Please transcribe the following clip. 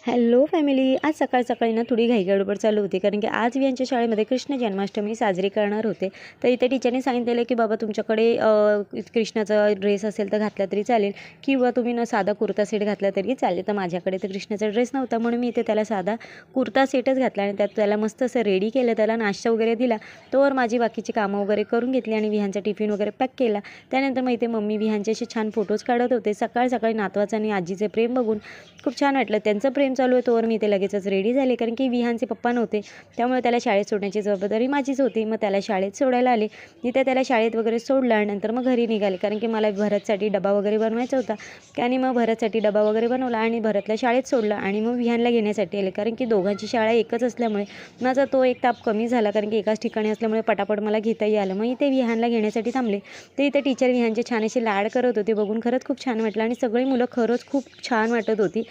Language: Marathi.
हॅलो फॅमिली, आज सकाळ सकाळी ना थोडी घाईगडबड चालू होती, कारण की आज यांच्या शाळेमध्ये कृष्ण जन्माष्टमी साजरी करणार होते. तर इथे टीचरने सांगितलेलं की बाबा तुमच्याकडे कृष्णाचा ड्रेस असेल तर घातला तरी चालेल, किंवा तुम्ही ना साधा कुर्ता सेट घातला तरी चालेल. तर माझ्याकडे तर कृष्णाचा ड्रेस नव्हता, म्हणून मी इथे त्याला साधा कुर्ता सेटच घातला आणि त्यात त्याला मस्त असं रेडी केलं, त्याला नाश्ता वगैरे दिला. तोवर माझी बाकीची कामं वगैरे करून घेतली आणि विहानचा टिफिन वगैरे पॅक केला. त्यानंतर मग इथे मम्मी विहानचे असे छान फोटोज काढत होते. सकाळ सकाळी नातवाचं आणि आजीचे प्रेम बघून खूप छान वाटलं. त्यांचं प्रेम चालू आहे तोवर मी ते लगेचच रेडी झाले, कारण की विहानचे पप्पा नव्हते, त्यामुळे त्याला शाळेत सोडण्याची जबाबदारी माझीच होती. मग त्याला शाळेत सोडायला आले. इथे त्याला शाळेत वगैरे सोडलं आणि नंतर मग घरी निघाले, कारण की मला भरतसाठी डबा वगैरे बनवायचा होता. आणि मग भरतसाठी डबा वगैरे बनवला आणि भरतला शाळेत सोडलं आणि मग विहानला घेण्यासाठी आले, कारण की दोघांची शाळा एकच असल्यामुळे माझा तो एक ताप कमी झाला, कारण की एकाच ठिकाणी असल्यामुळे पटापट मला घेताही आलं. मग इथे विहानला घेण्यासाठी थांबले. ते इथे टीचर विहानचे छान असे लाड करत होते, बघून खरंच खूप छान वाटलं आणि सगळी मुलं खरंच खूप छान वाटत होती.